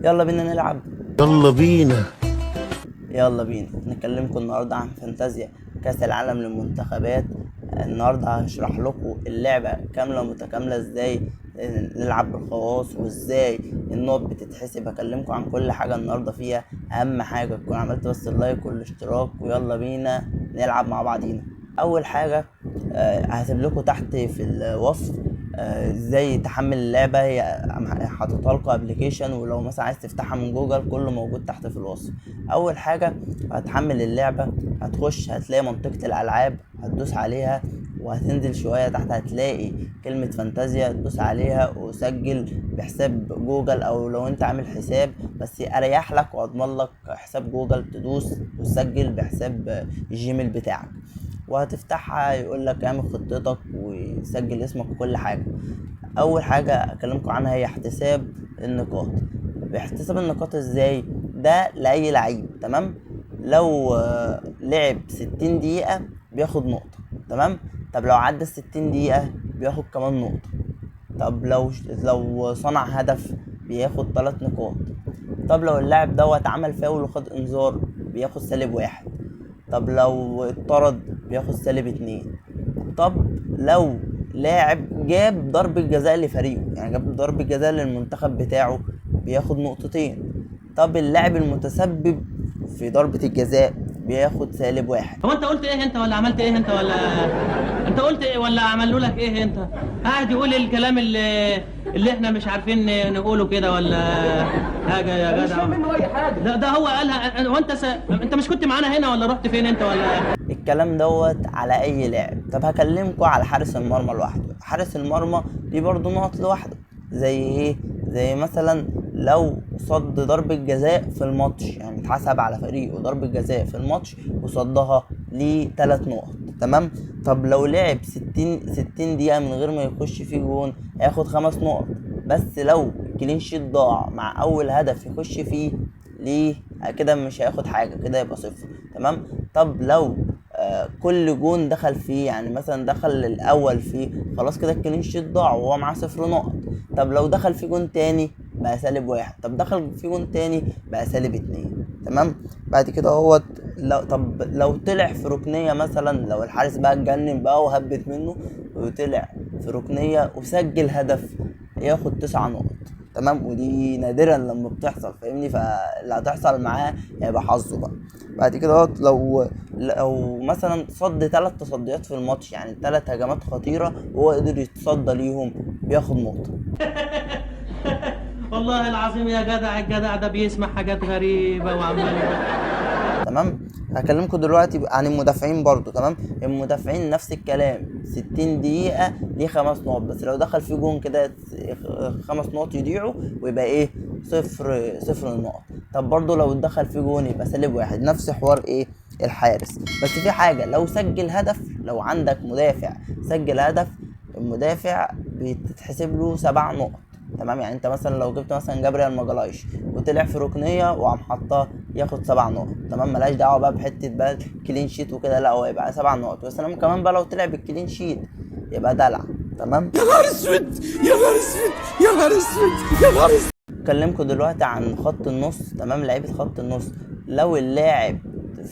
يلا بينا نلعب. يلا بينا. يلا بينا نكلمكم النهارده عن فانتازيا كاس العالم للمنتخبات. النهارده هشرح لكم اللعبه كامله متكامله، ازاي نلعب بالخواص وازاي النقط بتتحسب. هكلمكم عن كل حاجه النهارده فيها. اهم حاجه تكون عملت بس اللايك والاشتراك، ويلا بينا نلعب مع بعضينا. اول حاجه هسيب لكم تحت في الوصف ازاي تحمل اللعبه. هي حاططها لكم ابلكيشن، ولو مثلا عايز تفتحها من جوجل كله موجود تحت في الوصف. اول حاجه هتحمل اللعبه، هتخش هتلاقي منطقه الالعاب، هتدوس عليها وهتنزل شويه تحت هتلاقي كلمه فانتازيا، تدوس عليها وسجل بحساب جوجل، او لو انت عامل حساب بس اريح لك واضمن لك حساب جوجل تدوس وتسجل بحساب الجيميل بتاعك، وهتفتحها يقول لك اعمل خطتك وسجل اسمك وكل حاجه. اول حاجه اكلمكم عنها هي احتساب النقاط. باحتساب النقاط ازاي؟ ده لاي لعيب، تمام؟ لو لعب 60 دقيقه بياخد نقطه، تمام؟ طب لو عدى 60 دقيقه بياخد كمان نقطه. طب لو صنع هدف بياخد 3 نقاط. طب لو اللاعب دوت عمل فاول وخد انذار بياخد -1. طب لو اتطرد بياخد -2. طب لو لاعب جاب ضربة جزاء لفريقه، يعني جاب ضربة جزاء للمنتخب بتاعه بياخد نقطتين. طب اللاعب المتسبب في ضربة الجزاء بياخد -1. هو انت قلت ايه انت ولا عملت ايه انت ولا انت قلت ايه ولا عملوا لك ايه انت؟ قاعد يقول الكلام اللي احنا مش عارفين نقوله كده ولا حاجه يا جدع. مش منه اي حاجه. ده هو قالها. هو انت مش كنت معانا هنا ولا رحت فين انت ولا؟ الكلام دوت على اي لاعب. طب هكلمكم على حارس المرمى لوحده. حارس المرمى ليه برضه نقط لوحده. زي ايه؟ زي مثلا لو صد ضربة جزاء في الماتش، يعني اتحسب على فريقه ضربة جزاء في الماتش وصدها ليه 3 نقط، تمام؟ طب لو لعب 60 دقيقة من غير ما يخش فيه جون هياخد 5 نقط. بس لو كلين شيت ضاع مع اول هدف يخش فيه ليه كده مش هياخد حاجة، كده يبقى 0، تمام؟ طب لو كل جون دخل فيه، يعني مثلا دخل الاول فيه، خلاص كده الكلين شيت ضاع وهو معاه 0 نقط. طب لو دخل في جون تاني بقى -1. طب دخل في جون تاني بقى -2، تمام؟ بعد كده هو لو طلع في ركنيه، مثلا لو الحارس بقى اتجنن بقى وهبت منه وطلع في ركنيه وسجل هدف ياخد 9 نقط، تمام؟ ودي نادرا لما بتحصل، فاهمني؟ فاللي هتحصل معاه هيبقى حظه بقى. بعد كده لو مثلا صد 3 تصديات في الماتش، يعني 3 هجمات خطيره وهو قدر يتصدى ليهم بياخد نقطه. والله العظيم يا جدع، الجدع ده بيسمع حاجات غريبه وعمال. تمام. هكلمكم دلوقتي عن المدافعين برضو، تمام؟ المدافعين نفس الكلام، 60 دقيقة ليه 5 نقط، بس لو دخل في جون كده 5 نقط يضيعوا ويبقى ايه؟ 0 نقط. طب برضو لو دخل في جون يبقى -1. نفس حوار ايه؟ الحارس. بس في حاجة، لو سجل هدف، لو عندك مدافع سجل هدف، المدافع بتتحسب له 7 نقط، تمام؟ يعني انت مثلا لو جبت مثلا جابريال ماجالايش وطلع في ركنيه وقام حطها ياخد 7 نقط، تمام؟ ملهاش دعوه بقى بحته بقى كلين شيت وكده، لا هو يبقى 7 نقط. بس انا كمان بقى لو طلع بالكلين شيت يبقى دلع، تمام؟ يا نهار اسود، يا نهار اسود، يا نهار اسود، يا نهار اسود. اكلمكم دلوقتي عن خط النص، تمام؟ لعيبه خط النص، لو اللاعب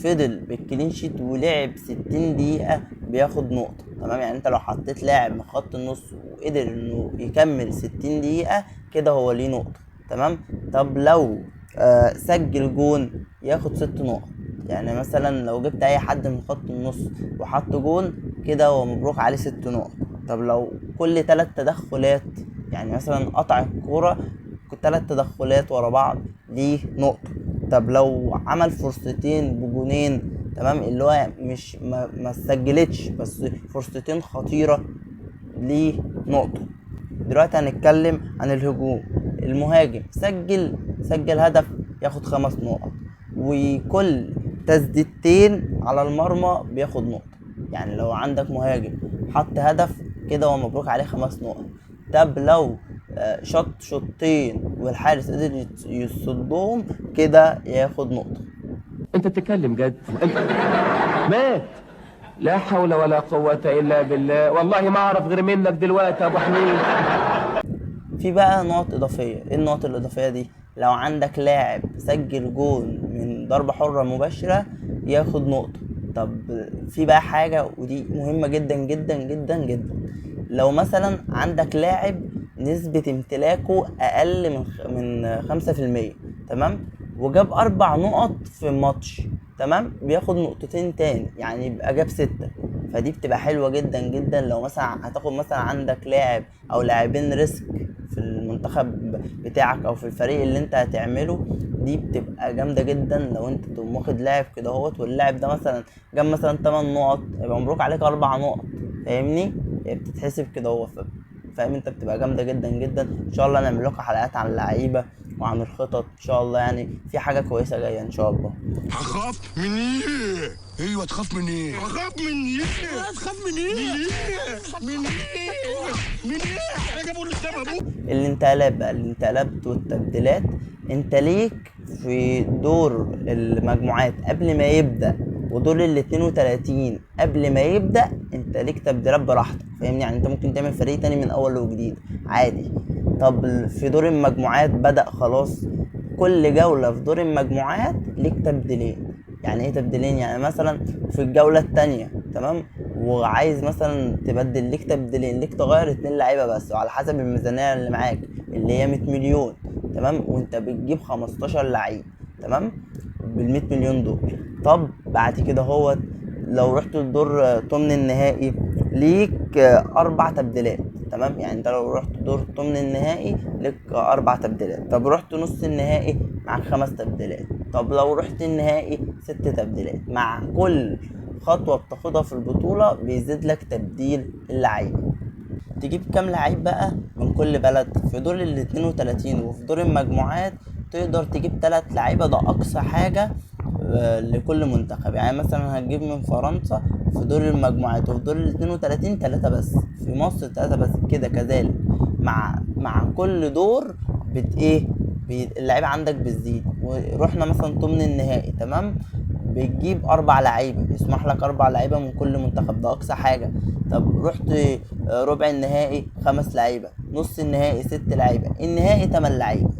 فضل بالكلين شيت ولعب 60 دقيقه بياخد نقطه، تمام؟ يعني انت لو حطيت لاعب من خط النص وقدر انه يكمل 60 دقيقه كده هو ليه نقطه، تمام؟ طب لو سجل جون ياخد 6 نقط. يعني مثلا لو جبت اي حد من خط النص وحط جون كده هو مبروك عليه 6 نقط. طب لو كل 3 تدخلات، يعني مثلا قطع الكوره 3 تدخلات ورا بعض ليه نقطة. طب لو عمل فرصتين بجونين، تمام؟ اللي هو مش ما سجلتش بس فرصتين خطيرة ليه نقطة. دلوقتي هنتكلم عن الهجوم. المهاجم سجل هدف ياخد 5 نقط، وكل تسديدتين على المرمى بياخد نقطة. يعني لو عندك مهاجم حط هدف كده هو مبروك عليه 5 نقط. طب لو شوطين والحارس قدر يصدهم كده ياخد نقطة. انت بتتكلم جد؟ مات. لا حول ولا قوة الا بالله، والله ما اعرف غير منك دلوقتي يا ابو حميد. في بقى نقط اضافية. ايه النقط الاضافية دي؟ لو عندك لاعب سجل جون من ضربة حرة مباشرة ياخد نقطة. طب في بقى حاجة ودي مهمة جدا جدا جدا جدا، لو مثلا عندك لاعب نسبة امتلاكه أقل من 5%، تمام، وجاب 4 نقط في ماتش، تمام، بياخد نقطتين تاني، يعني يبقى جاب 6. فدي بتبقى حلوة جدا جدا. لو مثلا هتاخد مثلا عندك لاعب أو لاعبين ريسك في المنتخب بتاعك أو في الفريق اللي انت هتعمله، دي بتبقى جامدة جدا. لو انت تقوم واخد لاعب كده اهوت واللاعب ده مثلا جاب مثلا 8 نقط، يبقى مبروك عليك 4 نقط، فاهمني؟ هي بتتحسب كده اهو، فاهم انت؟ بتبقى جامده جدا جدا. ان شاء الله نعمل لكم حلقات عن اللعيبه وعن الخطط ان شاء الله، يعني في حاجه كويسه جايه ان شاء الله. هخاف من ايه؟ ايوه تخاف من ايه؟ هخاف من ايه؟ هتخاف من ايه؟ من ايه؟ من ايه؟ انا جابوا لي ابوك. الانتقالات بقى، الانتقالات والتبديلات، انت ليك في دور المجموعات قبل ما يبدأ ودور ال 32 قبل ما يبدأ، انت ليك تبديلات براحتك، فاهمني؟ يعني انت ممكن تعمل فريق تاني من اول وجديد عادي. طب في دور المجموعات بدأ خلاص، كل جولة في دور المجموعات ليك تبديلين. يعني ايه تبديلين؟ يعني مثلا في الجولة التانية، تمام، وعايز مثلا تبدل، ليك تبديلين، ليك تغير 2 لعيبة بس، وعلى حسب الميزانية اللي معاك اللي هي 100 مليون، تمام، وانت بتجيب 15 لعيب، تمام، بال 100 مليون دول. طب بعد كده هو لو رحت الدور ثمن النهائي ليك 4 تبديلات، تمام، يعني انت لو رحت دور ثمن النهائي ليك 4 تبديلات. طب رحت نص النهائي معاك 5 تبديلات. طب لو رحت النهائي 6 تبديلات. مع كل خطوة بتاخدها في البطولة بيزيد لك تبديل اللعيبة. تجيب كام لعيب بقى من كل بلد في دور ال 32 وفي دور المجموعات؟ تقدر تجيب 3 لعيبة، ده أقصى حاجة لكل منتخب. يعني مثلا هتجيب من فرنسا في دور المجموعات وفي دور ال 32 3 بس، في مصر 3 بس، كده كذلك مع كل دور ايه اللعيبة عندك بتزيد. ورحنا مثلا ضمن النهائي، تمام، بتجيب 4 لعيبة، يسمح لك 4 لعيبة من كل منتخب، ده أقصى حاجة. طب رحت ربع النهائي 5 لعيبة، نص النهائي 6 لعيبة، النهائي 8 لعيبة.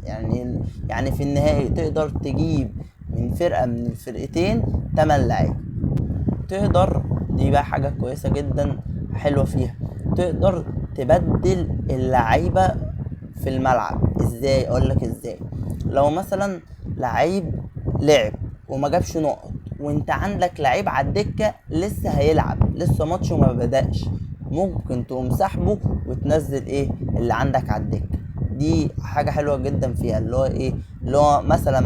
يعني في النهائي تقدر تجيب من فرقة من الفرقتين 8 لعيبة. تقدر، دي بقى حاجة كويسة جدا حلوة فيها، تقدر تبدل اللعيبة في الملعب. ازاي؟ اقولك ازاي. لو مثلا لعيب لعب وما جابش نقط، وانت عندك لعيب على الدكة لسه هيلعب، لسه ماتشه ما بدأش، ممكن تقوم سحبه وتنزل ايه اللي عندك على الدكة. دي حاجة حلوة جدا فيها، اللي هو ايه، اللي هو مثلا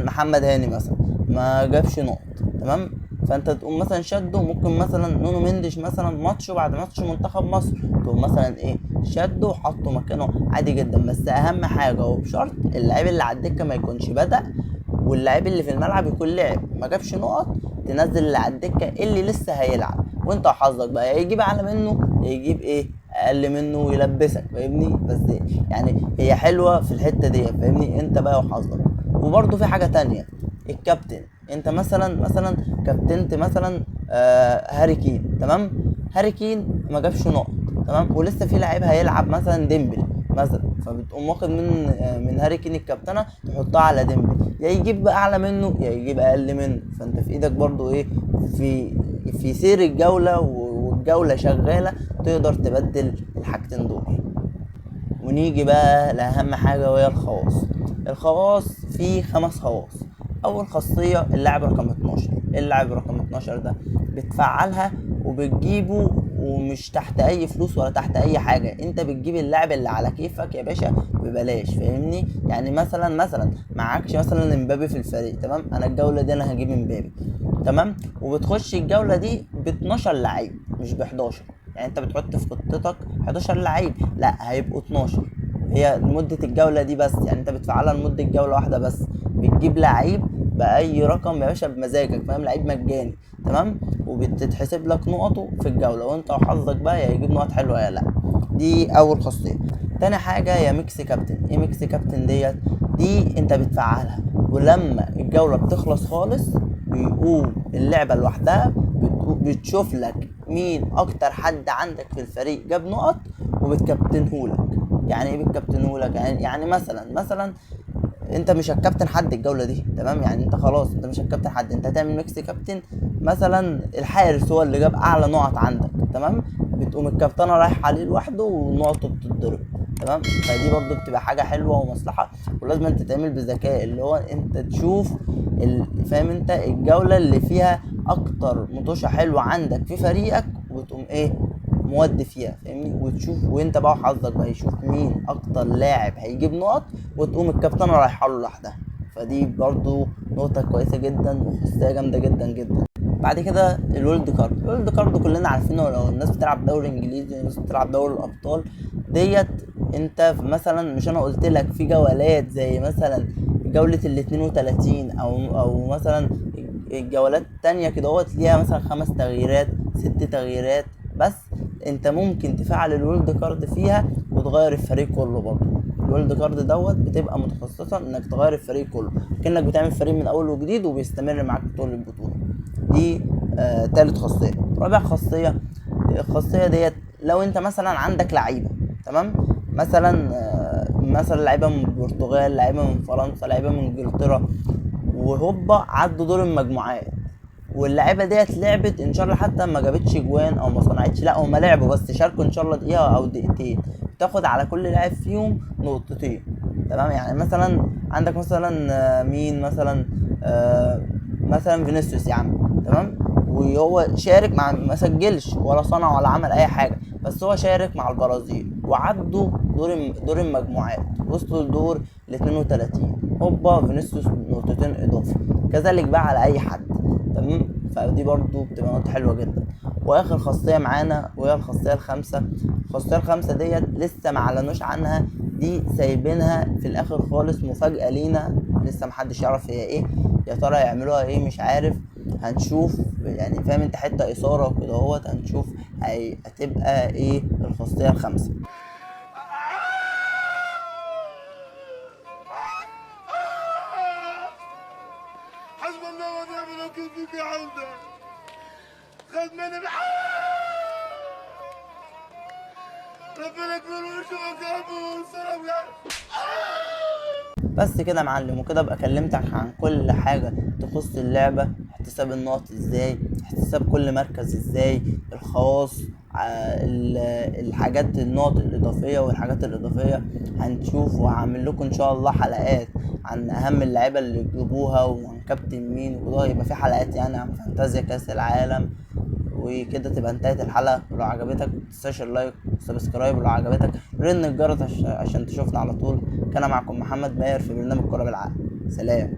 محمد هاني مثلا ما جابش نقط، تمام، فانت تقوم مثلا شده. ممكن مثلا نونو مندش مثلا ماتش بعد ماتش منتخب مصر تقوم مثلا ايه شده وحطه مكانه عادي جدا. بس اهم حاجه وبشرط اللعيب اللي على الدكه ما يكونش بدأ، واللعيب اللي في الملعب يكون لعب ما جابش نقط، تنزل اللي على الدكه اللي لسه هيلعب، وانت وحظك بقى، يا يجيب اعلى منه يا يجيب ايه اقل منه ويلبسك، فاهمني؟ بس يعني هي حلوه في الحته دي، فاهمني؟ انت بقى وحظك. وبرده في حاجه تانية، الكابتن. انت مثلا كابتنت مثلا هاري كين، تمام، هاري كين ما جابش نقط، تمام، ولسه في لعيب هيلعب مثلا ديمبلي مثلا، فبتقوم واخد من هاري كين الكابتنه تحطها على ديمبلي، يا يجيب اعلى منه يا يجيب اقل منه. فانت في ايدك برضو ايه في سير الجوله والجوله شغاله تقدر تبدل الحاجتين دول. ونيجي بقى لاهم حاجه وهي الخواص. الخواص في 5 خواص. اول خاصيه اللاعب رقم 12. اللاعب رقم 12 ده بتفعلها وبتجيبه ومش تحت اي فلوس ولا تحت اي حاجه، انت بتجيب اللاعب اللي على كيفك يا باشا ببلاش، فاهمني؟ يعني مثلا معكش مثلا امبابي في الفريق، تمام، انا الجوله دي انا هجيب امبابي، تمام، وبتخش الجوله دي ب 12 لعيب مش ب 11. يعني انت بتحط في خطتك 11 لعيب، لا هيبقوا 12، هي لمدة الجولة دي بس، يعني انت بتفعلها لمدة جولة واحدة بس. بتجيب لعيب بأي رقم يا باشا بمزاجك، فاهم؟ لعيب مجاني، تمام، وبتتحسب لك نقطه في الجولة، وانت وحظك بقى يا يجيب نقط حلوة يا لا. دي أول خاصية. تاني حاجة يا ميكس كابتن. ايه ميكس كابتن ديت؟ دي انت بتفعلها ولما الجولة بتخلص خالص بيقوم اللعبة لوحدها بتشوف لك مين اكتر حد عندك في الفريق جاب نقط وبتكابتنهولك. يعني ايه بتكابتنهولك؟ يعني مثلا انت مش هتكابتن حد الجوله دي، تمام؟ يعني انت خلاص انت مش هتكابتن حد، انت هتعمل ميكس كابتن. مثلا الحارس هو اللي جاب اعلى نقط عندك، تمام؟ بتقوم الكابتنه رايح عليه لوحده ونقطه بتتضرب، تمام؟ فدي برضو بتبقى حاجه حلوه ومصلحه، ولازم انت تتعمل بذكاء، اللي هو انت تشوف فاهم انت الجوله اللي فيها اكتر مطوشه حلوه عندك في فريقك، وتقوم ايه مودي فيها، فاهمني؟ وتشوف وانت بقى حظك بقى يشوف مين اكتر لاعب هيجيب نقط، وتقوم الكابتنه رايحه له لوحدها. فدي برضو نقطه كويسه جدا وخاصيه جامده جدا جدا. بعد كده الولد كارد كلنا عارفينه، لو الناس بتلعب دوري انجليزي والناس بتلعب دوري الابطال ديت. انت مثلا مش انا قلت لك في جولات زي مثلا جولة ال 32 او مثلا الجولات التانية كده ليها مثلا 5 تغييرات 6 تغييرات بس، انت ممكن تفعل الولد كارد فيها وتغير الفريق كله. برضه الولد كارد بتبقى متخصصة انك تغير الفريق كله، كأنك بتعمل فريق من اول وجديد وبيستمر معاك طول البطولة. دي تالت خاصية. رابع خاصية، الخاصية ديت لو انت مثلا عندك لعيبة، تمام؟ مثلا لعيبة من البرتغال، لعيبة من فرنسا، لعيبة من انجلترا، وهوبا عدوا دور المجموعات، واللعيبه ديت لعبت ان شاء الله حتى ما جابتش جوان او ما صنعتش، لا هم لعبوا بس شاركوا ان شاء الله دقيقه او دقيقتين، تاخد على كل لاعب فيهم نقطتين، تمام؟ يعني مثلا عندك مثلا مين مثلا مثلا فينيسيوس يا عم، تمام؟ وهو شارك مع ما سجلش ولا صنع ولا عمل اي حاجه، بس هو شارك مع البرازيل وعدوا دور المجموعات، وصلوا لدور ال 32، هوبا فينيسيوس نقطتين اضافه. كذلك بقى على اي حد، تمام؟ فدي برضو بتبقى نقطة حلوة جدا. واخر خاصية معانا وهي الخاصية الخامسة. الخاصية الخامسة ديت لسه ما اعلنوش عنها، دي سايبينها في الاخر خالص مفاجأة لينا، لسه محدش يعرف هي ايه، يا ترى يعملوها ايه مش عارف، هنشوف يعني، فاهم انت؟ حتة اثارة وكده هنشوف هتبقى ايه الخاصية الخامسة. حسب الله ونعم الوكيل فيك يا عودة. خد مني ربنا يكبر ويشوفك يا ابو السلام عليكم. بس كده يا معلم، وكده ابقى كلمتك عن كل حاجة تخص اللعبة، احتساب النقط ازاي، احتساب كل مركز ازاي، الخواص، الحاجات النقط الإضافية والحاجات الإضافية هنشوف، وهعمل لكم إن شاء الله حلقات عن أهم اللعيبة اللي يجيبوها وعن كابتن مين، وده يبقى في حلقات يعني عن فانتازيا كأس العالم. وكده تبقى انتهت الحلقة. ولو عجبتك متنساش اللايك وسبسكرايب، ولو عجبتك رن الجرس عشان تشوفنا على طول. كان معكم محمد ماهر في برنامج كرة بالعقل. سلام.